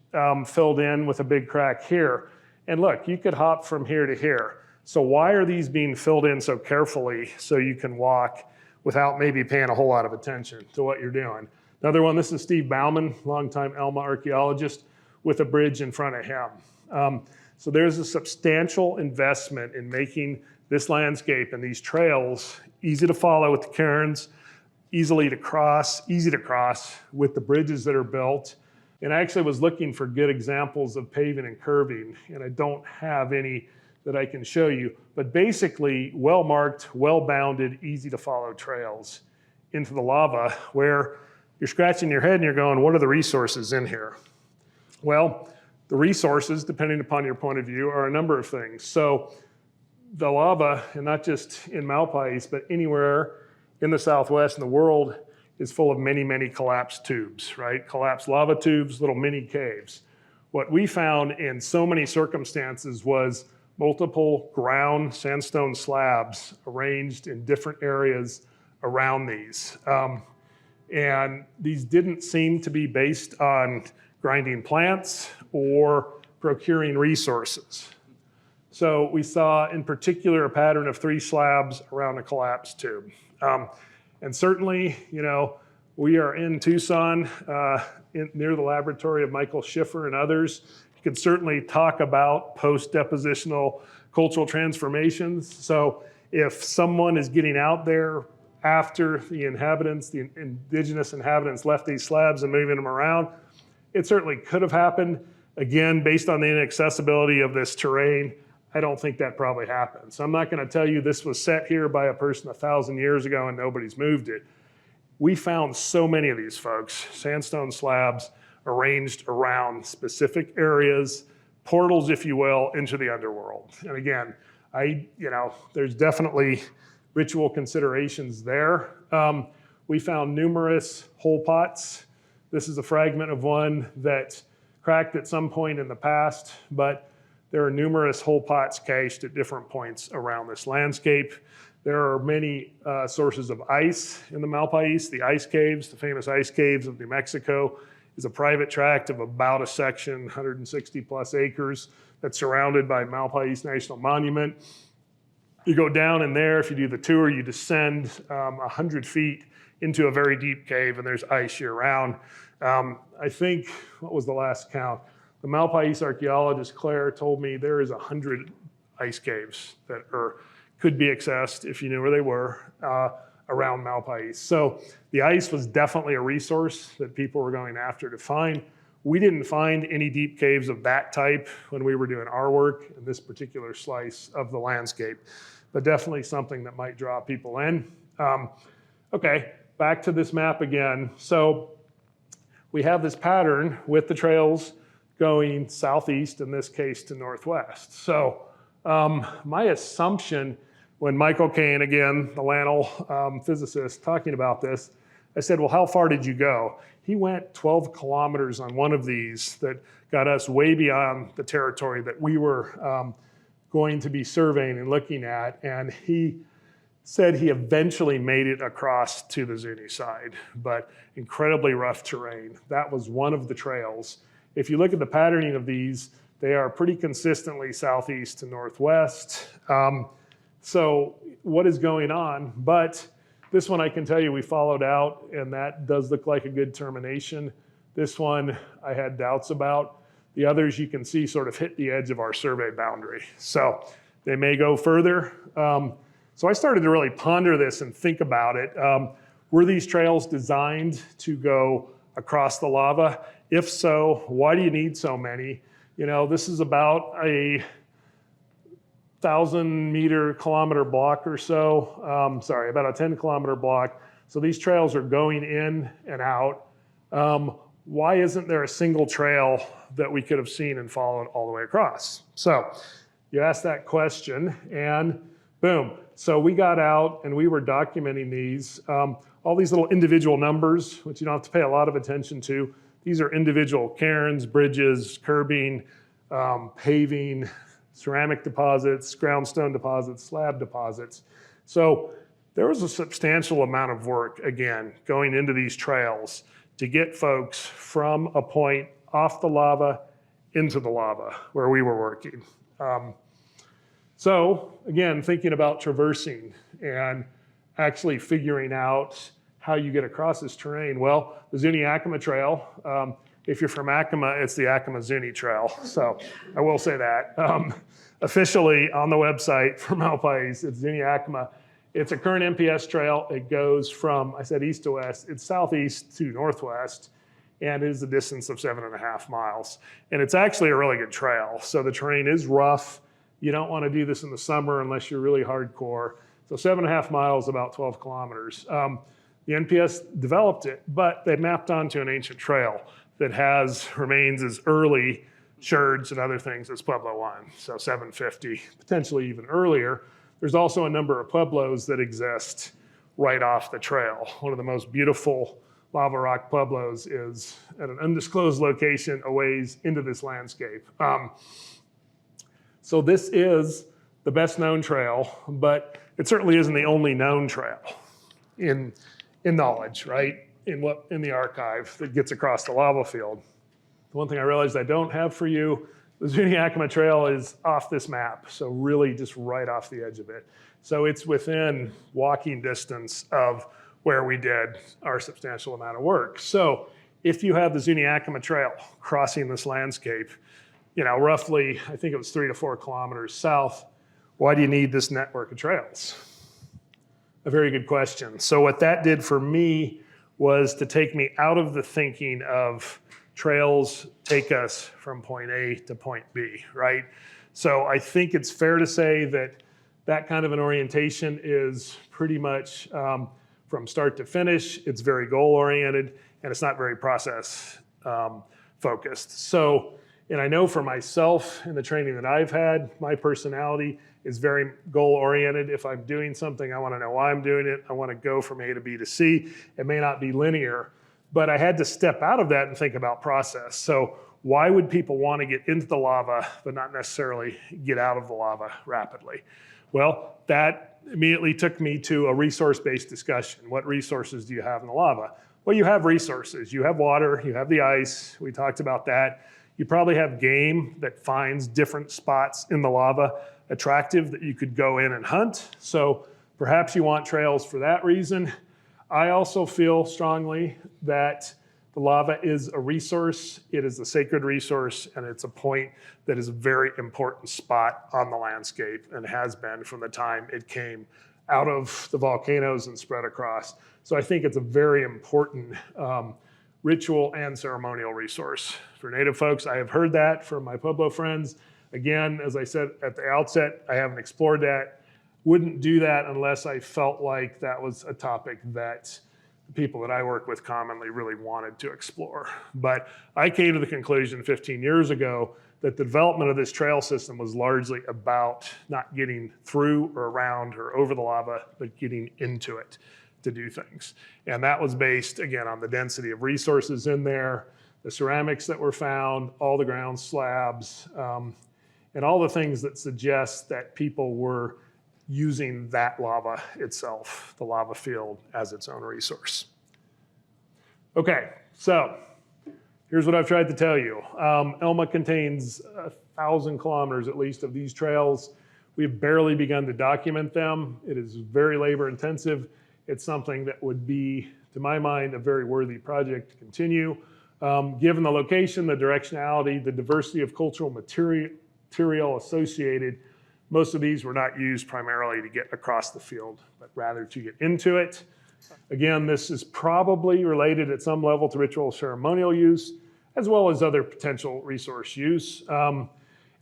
filled in with a big crack here. And look, you could hop from here to here. So why are these being filled in so carefully so you can walk without maybe paying a whole lot of attention to what you're doing? Another one, this is Steve Bauman, longtime Elma archaeologist, with a bridge in front of him. So there's a substantial investment in making this landscape and these trails easy to follow with the cairns, easy to cross with the bridges that are built. And I actually was looking for good examples of paving and curving, and I don't have any that I can show you, but basically well-marked, well-bounded, easy to follow trails into the lava where you're scratching your head and you're going, what are the resources in here? Well, the resources, depending upon your point of view, are a number of things. So the lava, and not just in Malpais, but anywhere in the Southwest and the world, is full of many, many collapsed tubes, right? Collapsed lava tubes, little mini caves. What we found in so many circumstances was multiple ground sandstone slabs arranged in different areas around these. And these didn't seem to be based on grinding plants or procuring resources. So we saw in particular a pattern of 3 slabs around a collapsed tube. And certainly, we are in Tucson, near the laboratory of Michael Schiffer and others. You can certainly talk about post-depositional cultural transformations. So if someone is getting out there after the indigenous inhabitants left these slabs and moving them around, it certainly could have happened. Again, based on the inaccessibility of this terrain, I don't think that probably happened. So I'm not going to tell you this was set here by a person 1,000 years ago and nobody's moved it. We found so many of these folks, sandstone slabs arranged around specific areas, portals, if you will, into the underworld. And again, there's definitely ritual considerations there. We found numerous hole pots. This is a fragment of one that cracked at some point in the past, but there are numerous hole pots cached at different points around this landscape. There are many sources of ice in the Malpais. The ice caves, the famous ice caves of New Mexico, is a private tract of about a section, 160 plus acres, that's surrounded by Malpais National Monument. You go down in there, if you do the tour, you descend 100 feet into a very deep cave, and there's ice year round. I think, what was the last count? The Malpais archaeologist, Claire, told me there is 100 ice caves that could be accessed if you knew where they were around Malpais. So the ice was definitely a resource that people were going after to find. We didn't find any deep caves of that type when we were doing our work in this particular slice of the landscape, but definitely something that might draw people in. Okay, back to this map again. So we have this pattern with the trails going southeast, in this case to northwest. So my assumption when Michael Kane, again, the LANL physicist, talking about this, I said, well, how far did you go? He went 12 kilometers on one of these that got us way beyond the territory that we were going to be surveying and looking at. And he said he eventually made it across to the Zuni side, but incredibly rough terrain. That was one of the trails. If you look at the patterning of these, they are pretty consistently southeast to northwest. So what is going on? But this one I can tell you we followed out, and that does look like a good termination. This one I had doubts about. The others you can see sort of hit the edge of our survey boundary. So they may go further. So I started to really ponder this and think about it. Were these trails designed to go across the lava? If so, why do you need so many? You know, this is about a 1,000-kilometer block or so. Sorry, about a 10-kilometer block. So these trails are going in and out. Why isn't there a single trail that we could have seen and followed all the way across? So you asked that question, and boom. So we got out and we were documenting these. All these little individual numbers, which you don't have to pay a lot of attention to. These are individual cairns, bridges, curbing, paving, ceramic deposits, groundstone deposits, slab deposits. So there was a substantial amount of work, again, going into these trails to get folks from a point off the lava into the lava where we were working. So again, thinking about traversing and actually figuring out how you get across this terrain. Well, the Zuni-Yakima Trail, if you're from Yakima, it's the Yakima-Zuni Trail. So I will say that. Officially on the website for Malpais, it's Zuni-Yakima. It's a current MPS trail. It goes from, I said east to west, it's southeast to northwest, and it is a distance of 7.5 miles. And it's actually a really good trail. So the terrain is rough. You don't want to do this in the summer unless you're really hardcore. So 7.5 miles, about 12 kilometers. The NPS developed it, but they mapped onto an ancient trail that has remains as early sherds and other things as Pueblo 1, so 750, potentially even earlier. There's also a number of Pueblos that exist right off the trail. One of the most beautiful lava rock Pueblos is at an undisclosed location a ways into this landscape. So this is the best known trail, but it certainly isn't the only known trail in knowledge, right? In the archive that gets across the lava field. The one thing I realized I don't have for you, the Zuni-Yakima Trail is off this map, so really just right off the edge of it. So it's within walking distance of where we did our substantial amount of work. So if you have the Zuni-Yakima Trail crossing this landscape, you know, roughly, I think it was 3 to 4 kilometers south, why do you need this network of trails? A very good question. So what that did for me was to take me out of the thinking of trails take us from point A to point B, right? So I think it's fair to say that that kind of an orientation is pretty much from start to finish. It's very goal-oriented, and it's not very process focused. So, and I know for myself in the training that I've had, my personality is very goal-oriented. If I'm doing something, I want to know why I'm doing it. I want to go from A to B to C. It may not be linear, but I had to step out of that and think about process. So why would people want to get into the lava, but not necessarily get out of the lava rapidly? Well, that immediately took me to a resource-based discussion. What resources do you have in the lava? Well, you have resources. You have water, you have the ice. We talked about that. You probably have game that finds different spots in the lava attractive that you could go in and hunt. So perhaps you want trails for that reason. I also feel strongly that The lava is a resource, it is a sacred resource, and it's a point that is a very important spot on the landscape and has been from the time it came out of the volcanoes and spread across. So I think it's a very important ritual and ceremonial resource. For Native folks, I have heard that from my Pueblo friends. Again, as I said at the outset, I haven't explored that. Wouldn't do that unless I felt like that was a topic that the people that I work with commonly really wanted to explore. But I came to the conclusion 15 years ago that the development of this trail system was largely about not getting through or around or over the lava, but getting into it to do things. And that was based, again, on the density of resources in there, the ceramics that were found, all the ground slabs, and all the things that suggest that people were using that lava itself, the lava field, as its own resource. Okay, so here's what I've tried to tell you. Elma contains 1,000 kilometers at least of these trails. We've barely begun to document them. It is very labor intensive. It's something that would be, to my mind, a very worthy project to continue. Given the location, the directionality, the diversity of cultural material associated, most of these were not used primarily to get across the field, but rather to get into it. Again, this is probably related at some level to ritual ceremonial use, as well as other potential resource use.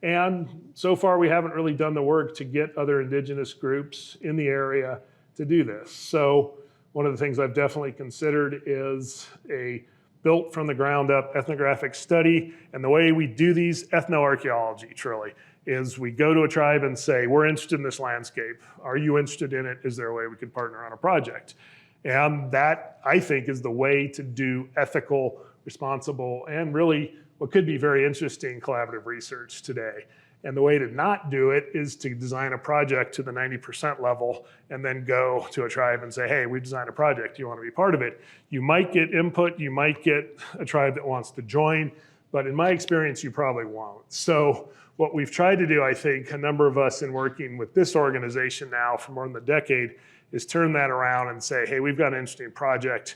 And so far, we haven't really done the work to get other indigenous groups in the area to do this. So one of the things I've definitely considered is a built from the ground up ethnographic study. And the way we do these, ethnoarchaeology, truly, is we go to a tribe and say, we're interested in this landscape. Are you interested in it? Is there a way we could partner on a project? And that, I think, is the way to do ethical, responsible, and really what could be very interesting collaborative research today. And the way to not do it is to design a project to the 90% level and then go to a tribe and say, hey, we designed a project, do you want to be part of it? You might get input, you might get a tribe that wants to join, but in my experience, you probably won't. So what we've tried to do, I think, a number of us in working with this organization now for more than a decade, is turn that around and say, hey, we've got an interesting project.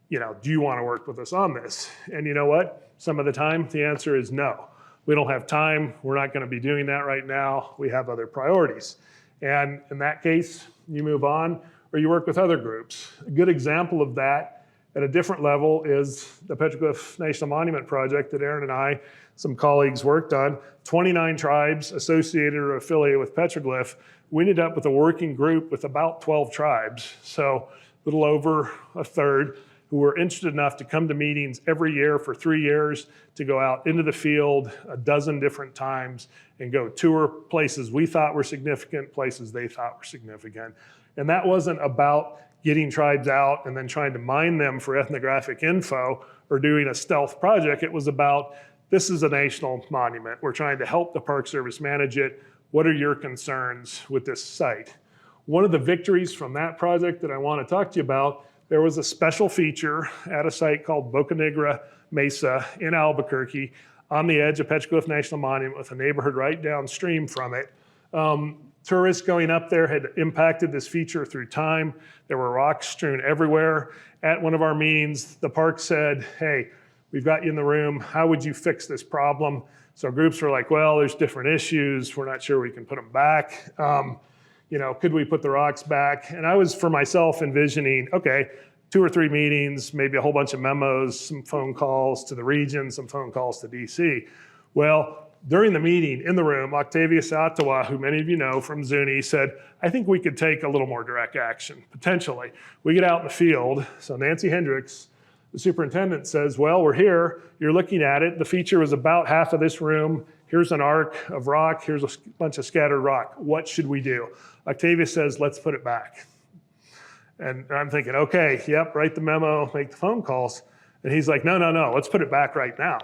Do you want to work with us on this? And you know what? Some of the time, the answer is no. We don't have time. We're not going to be doing that right now. We have other priorities. And in that case, you move on or you work with other groups. A good example of that at a different level is the Petroglyph National Monument project that Aaron and I, some colleagues, worked on. 29 tribes associated or affiliated with petroglyph. We ended up with a working group with about 12 tribes, so a little over a third, who were interested enough to come to meetings every year for 3 years, to go out into the field a dozen different times and go tour places we thought were significant, places they thought were significant. And that wasn't about getting tribes out and then trying to mine them for ethnographic info or doing a stealth project. It was about, this is a national monument. We're trying to help the Park Service manage it. What are your concerns with this site? One of the victories from that project that I want to talk to you about, there was a special feature at a site called Boca Negra Mesa in Albuquerque on the edge of Petroglyph National Monument with a neighborhood right downstream from it. Tourists going up there had impacted this feature through time. There were rocks strewn everywhere. At one of our meetings, the park said, hey, we've got you in the room. How would you fix this problem? So groups were like, well, there's different issues. We're not sure we can put them back. Could we put the rocks back? And I was, for myself, envisioning, okay, 2 or 3 meetings, maybe a whole bunch of memos, some phone calls to the region, some phone calls to DC. Well, during the meeting in the room, Octavius Ottawa, who many of you know from Zuni, said, I think we could take a little more direct action, potentially. We get out in the field. So Nancy Hendricks, the superintendent, says, well, we're here. You're looking at it. The feature was about half of this room. Here's an arc of rock. Here's a bunch of scattered rock. What should we do? Octavius says, let's put it back. And I'm thinking, okay, yep, write the memo, make the phone calls. And he's like, no, let's put it back right now.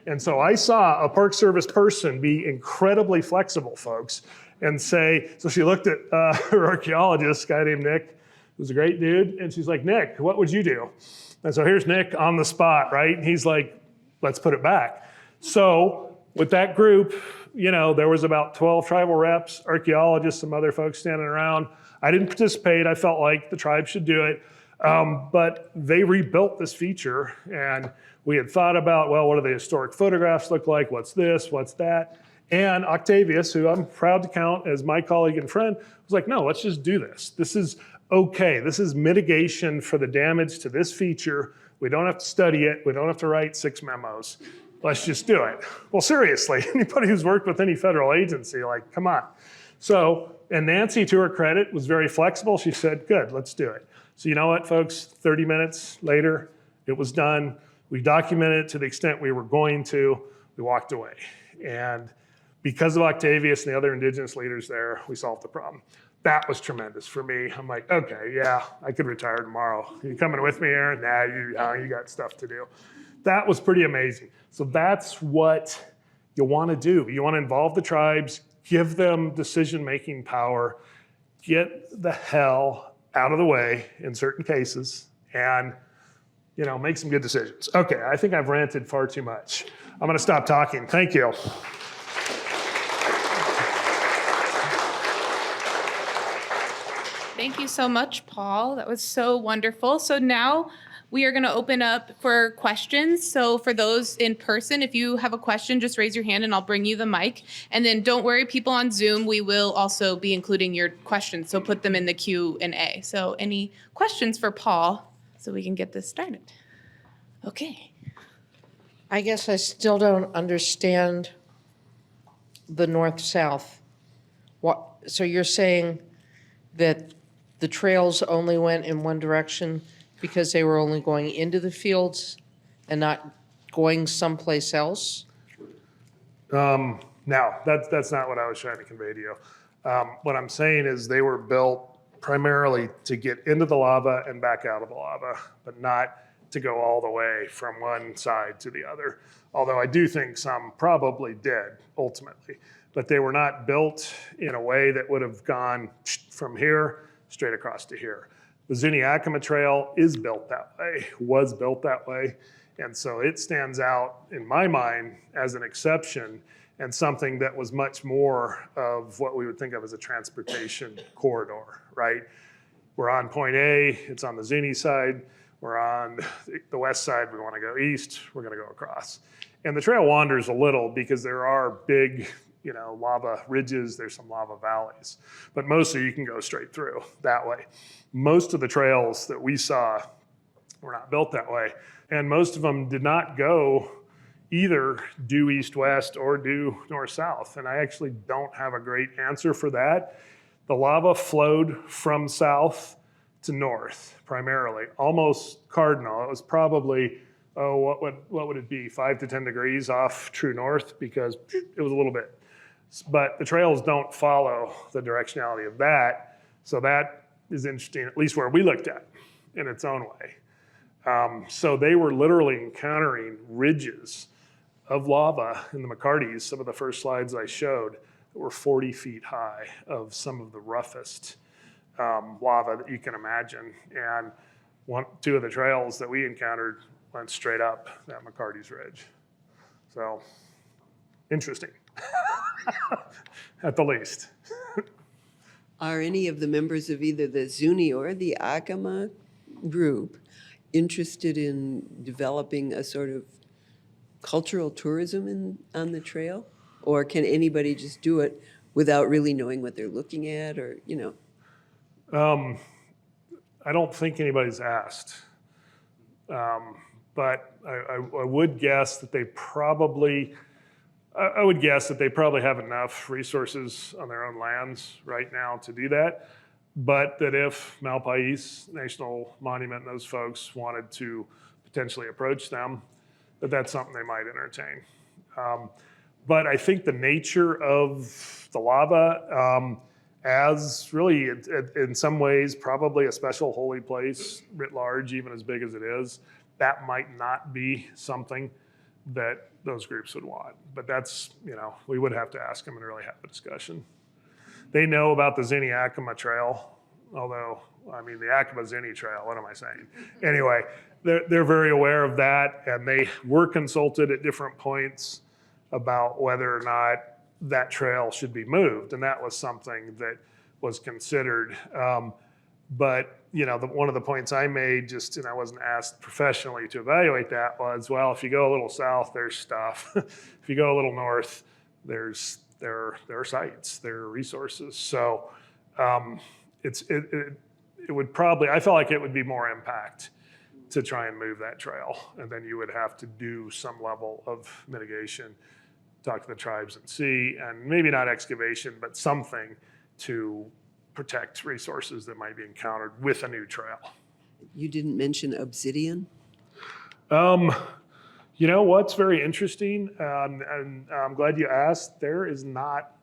And so I saw a Park Service person be incredibly flexible, folks, and say, so she looked at her archaeologist, a guy named Nick, who's a great dude, and she's like, Nick, what would you do? And so here's Nick on the spot, right? And he's like, let's put it back. So with that group, there was about 12 tribal reps, archaeologists, some other folks standing around. I didn't participate. I felt like the tribe should do it. But they rebuilt this feature, and we had thought about, well, what do the historic photographs look like? What's this? What's that? And Octavius, who I'm proud to count as my colleague and friend, was like, no, let's just do this. This is okay. This is mitigation for the damage to this feature. We don't have to study it. We don't have to write 6 memos. Let's just do it. Well, seriously, anybody who's worked with any federal agency, like, come on. So, and Nancy, to her credit, was very flexible. She said, good, let's do it. So you know what, folks? 30 minutes later, it was done. We documented it to the extent we were going to. We walked away. And because of Octavius and the other Indigenous leaders there, we solved the problem. That was tremendous for me. I'm like, okay, yeah, I could retire tomorrow. You coming with me, Aaron? Nah, you got stuff to do. That was pretty amazing. So that's what you want to do. You want to involve the tribes, give them decision-making power, get the hell out of the way in certain cases, and make some good decisions. Okay, I think I've ranted far too much. I'm going to stop talking. Thank you. Thank you so much, Paul. That was so wonderful. So now we are going to open up for questions. So for those in person, if you have a question, just raise your hand and I'll bring you the mic. And then don't worry, people on Zoom, we will also be including your questions. So put them in the Q&A. So any questions for Paul so we can get this started? Okay. I guess I still don't understand the north-south. So you're saying that the trails only went in one direction because they were only going into the fields and not going someplace else? No, that's not what I was trying to convey to you. What I'm saying is they were built primarily to get into the lava and back out of the lava, but not to go all the way from one side to the other. Although I do think some probably did ultimately, but they were not built in a way that would have gone from here straight across to here. The Zuni Yakima Trail is built that way, was built that way. And so it stands out in my mind as an exception and something that was much more of what we would think of as a transportation corridor, right? We're on point A, it's on the Zuni side. We're on the west side, we want to go east, we're going to go across. And the trail wanders a little because there are big, lava ridges, there's some lava valleys. But mostly you can go straight through that way. Most of the trails that we saw were not built that way. And most of them did not go either due east-west or due north-south. And I actually don't have a great answer for that. The lava flowed from south to north primarily, almost cardinal. It was probably, what would it be, 5 to 10 degrees off true north because it was a little bit. But the trails don't follow the directionality of that. So that is interesting, at least where we looked at in its own way. So they were literally encountering ridges of lava in the McCartys, some of the first slides I showed, that were 40 feet high of some of the roughest lava that you can imagine. And two of the trails that we encountered went straight up that McCarty's Ridge. So, interesting, at the least. Are any of the members of either the Zuni or the Yakima group interested in developing a sort of cultural tourism on the trail? Or can anybody just do it without really knowing what they're looking at or, I don't think anybody's asked. But I would guess that they probably have enough resources on their own lands right now to do that. But that if Malpais National Monument and those folks wanted to potentially approach them, that's something they might entertain. But I think the nature of the lava, as really in some ways probably a special holy place writ large, even as big as it is, that might not be something that those groups would want. But that's, we would have to ask them and really have a discussion. They know about the Zuni Yakima Trail, although, the Yakima Zuni Trail, what am I saying? Anyway, they're very aware of that, and they were consulted at different points about whether or not that trail should be moved, and that was something that was considered. But one of the points I made, and I wasn't asked professionally to evaluate that, was, well, if you go a little south, there's stuff. If you go a little north, there are sites, there are resources. So it would probably, I felt like it would be more impact to try and move that trail. And then you would have to do some level of mitigation, talk to the tribes and see, and maybe not excavation, but something to protect resources that might be encountered with a new trail. You didn't mention obsidian? What's very interesting, and I'm glad you asked, there is not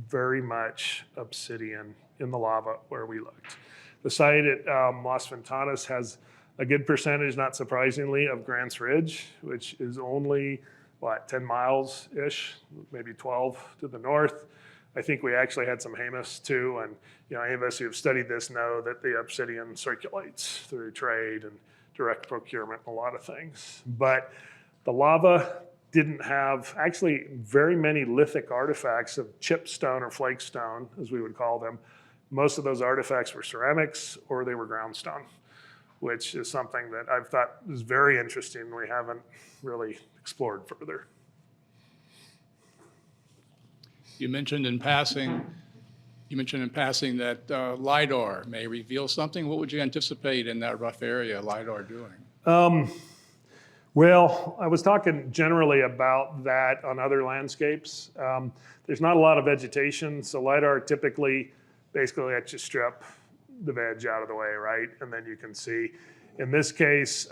very much obsidian in the lava where we looked. The site at Las Ventanas has a good percentage, not surprisingly, of Grants Ridge, which is only, 10 miles-ish, maybe 12 to the north. I think we actually had some humus too, and any of us who have studied this know that the obsidian circulates through trade and direct procurement and a lot of things. But the lava didn't have actually very many lithic artifacts of chip stone or flake stone, as we would call them. Most of those artifacts were ceramics or they were ground stone, which is something that I've thought is very interesting. We haven't really explored further. You mentioned in passing that LIDAR may reveal something. What would you anticipate in that rough area LIDAR doing? Well, I was talking generally about that on other landscapes. There's not a lot of vegetation, so LIDAR typically basically lets you strip the veg out of the way, right? And then you can see. In this case,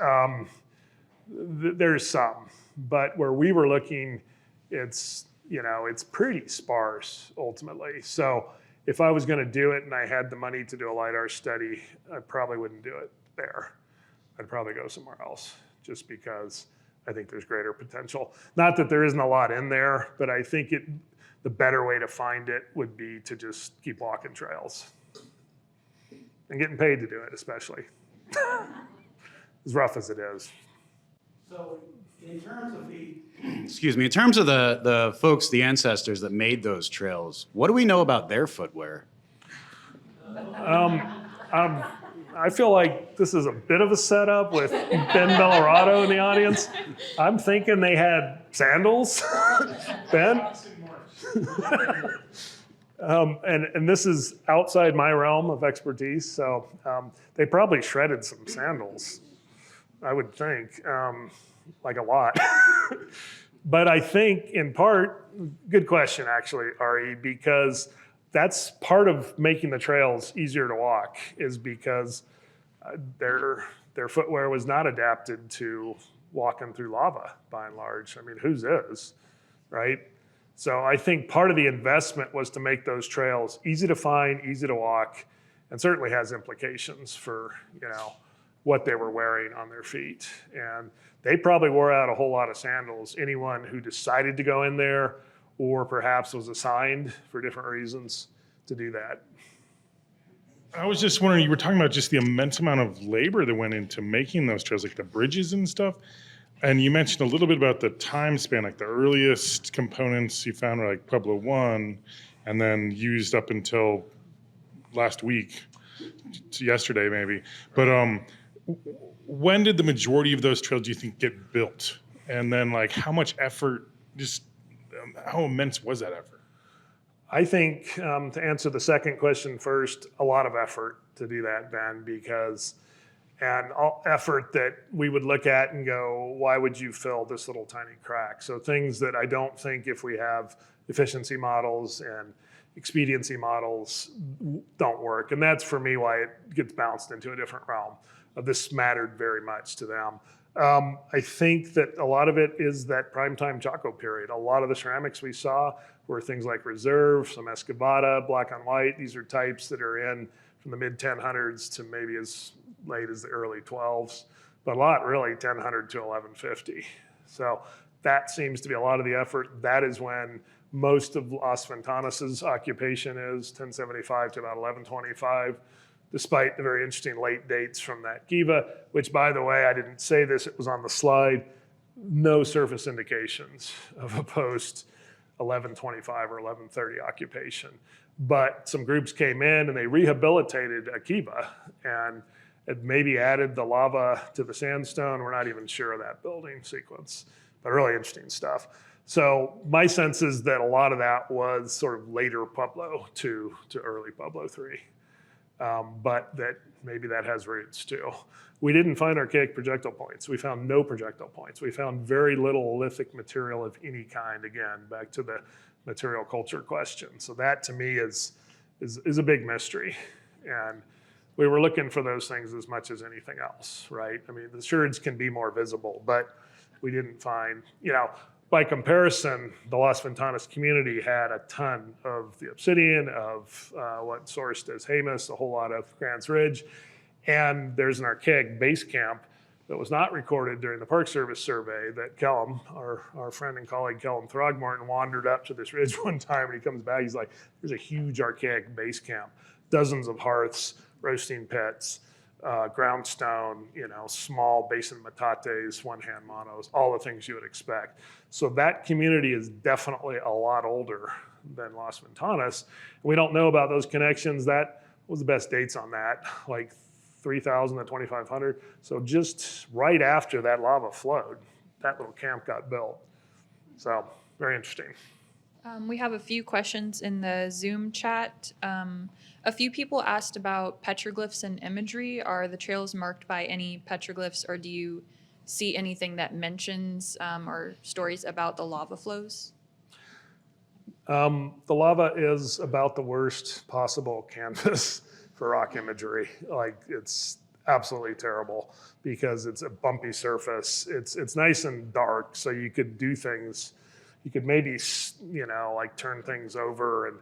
there's some, but where we were looking, it's pretty sparse ultimately. So if I was going to do it and I had the money to do a LIDAR study, I probably wouldn't do it there. I'd probably go somewhere else just because I think there's greater potential. Not that there isn't a lot in there, but I think the better way to find it would be to just keep walking trails and getting paid to do it, especially. As rough as it is. So in terms of the folks, the ancestors that made those trails, what do we know about their footwear? I feel like this is a bit of a setup with Ben Bellarado in the audience. I'm thinking they had sandals. Ben? And this is outside my realm of expertise, so they probably shredded some sandals, I would think, like a lot. But I think in part, good question actually, Ari, because that's part of making the trails easier to walk is because their footwear was not adapted to walking through lava by and large. I mean, whose is, right? So I think part of the investment was to make those trails easy to find, easy to walk, and certainly has implications for, what they were wearing on their feet. And they probably wore out a whole lot of sandals. Anyone who decided to go in there or perhaps was assigned for different reasons to do that. I was just wondering, you were talking about just the immense amount of labor that went into making those trails, like the bridges and stuff. And you mentioned a little bit about the time span, like the earliest components you found were like Pueblo 1 and then used up until last week, yesterday maybe. But when did the majority of those trails, do you think, get built? And then how much effort, how immense was that effort? I think to answer the second question first, a lot of effort to do that, Ben, and effort that we would look at and go, why would you fill this little tiny crack? So things that I don't think if we have efficiency models and expediency models don't work. And that's for me why it gets bounced into a different realm. This mattered very much to them. I think that a lot of it is that primetime Chaco period. A lot of the ceramics we saw were things like Reserve, some Escovada, black on white. These are types that are in from the mid 1000s to maybe as late as the early 12s, but a lot really 1000 to 1150. So that seems to be a lot of the effort. That is when most of Las Ventanas's occupation is 1075 to about 1125. Despite the very interesting late dates from that Kiva, which by the way, I didn't say this, it was on the slide, no surface indications of a post 1125 or 1130 occupation. But some groups came in and they rehabilitated Akiva and had maybe added the lava to the sandstone. We're not even sure of that building sequence, but really interesting stuff. So my sense is that a lot of that was sort of later Pueblo to early Pueblo 3. But that maybe that has roots too. We didn't find archaic projectile points. We found no projectile points. We found very little lithic material of any kind, again, back to the material culture question. So that to me is a big mystery. And we were looking for those things as much as anything else, right? I mean, the sherds can be more visible, but we didn't find, by comparison, the Las Ventanas community had a ton of the obsidian, of what sourced as Jemez, a whole lot of Grants Ridge. And there's an archaic base camp that was not recorded during the Park Service survey that Kellum, our friend and colleague Kellum Throgmorton, wandered up to this ridge one time and he comes back, he's like, there's a huge archaic base camp, dozens of hearths, roasting pits, ground stone, small basin metates, one-hand monos, all the things you would expect. So that community is definitely a lot older than Las Ventanas. We don't know about those connections. That was the best dates on that, like 3,000 to 2,500. So just right after that lava flowed, that little camp got built. So very interesting. We have a few questions in the Zoom chat. A few people asked about petroglyphs and imagery. Are the trails marked by any petroglyphs, or do you see anything that mentions or stories about the lava flows? The lava is about the worst possible canvas for rock imagery. Like, it's absolutely terrible because it's a bumpy surface. It's nice and dark, so you could do things. You could maybe, like turn things over,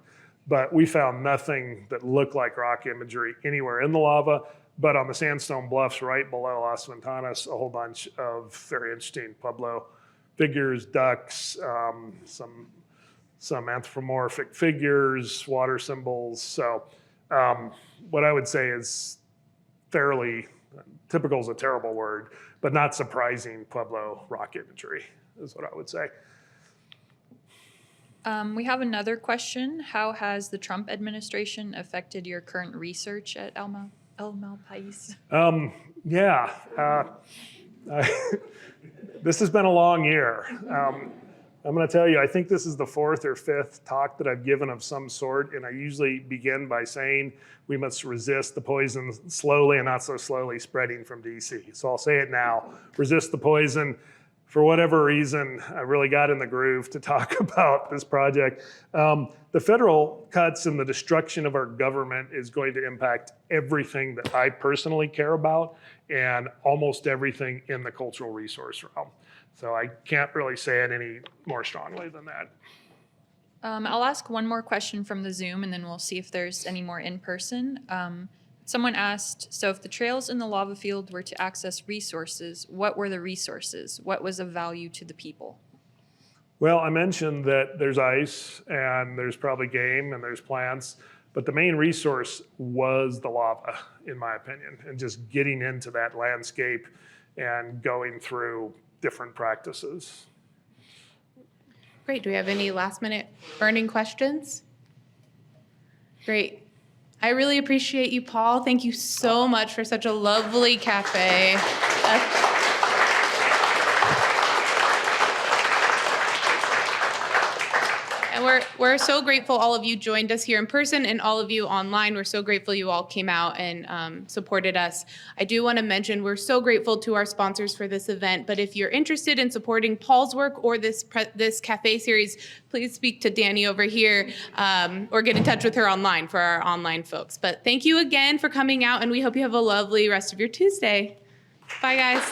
but we found nothing that looked like rock imagery anywhere in the lava. But on the sandstone bluffs right below Las Ventanas, a whole bunch of very interesting Pueblo figures, ducks, some anthropomorphic figures, water symbols. So what I would say is fairly, typical is a terrible word, but not surprising Pueblo rock imagery is what I would say. We have another question. How has the Trump administration affected your current research at El Malpais? This has been a long year. I'm going to tell you, I think this is the 4th or 5th talk that I've given of some sort, and I usually begin by saying we must resist the poison slowly and not so slowly spreading from DC. So I'll say it now, resist the poison. For whatever reason, I really got in the groove to talk about this project. The federal cuts and the destruction of our government is going to impact everything that I personally care about and almost everything in the cultural resource realm. So I can't really say it any more strongly than that. I'll ask one more question from the Zoom, and then we'll see if there's any more in person. Someone asked, so if the trails in the lava field were to access resources, what were the resources? What was of value to the people? Well, I mentioned that there's ice and there's probably game and there's plants, but the main resource was the lava, in my opinion, and just getting into that landscape and going through different practices. Great. Do we have any last minute burning questions? Great. I really appreciate you, Paul. Thank you so much for such a lovely cafe. And we're so grateful all of you joined us here in person and all of you online. We're so grateful you all came out and supported us. I do want to mention we're so grateful to our sponsors for this event, but if you're interested in supporting Paul's work or this cafe series, please speak to Danny over here or get in touch with her online for our online folks. But thank you again for coming out, and we hope you have a lovely rest of your Tuesday. Bye, guys.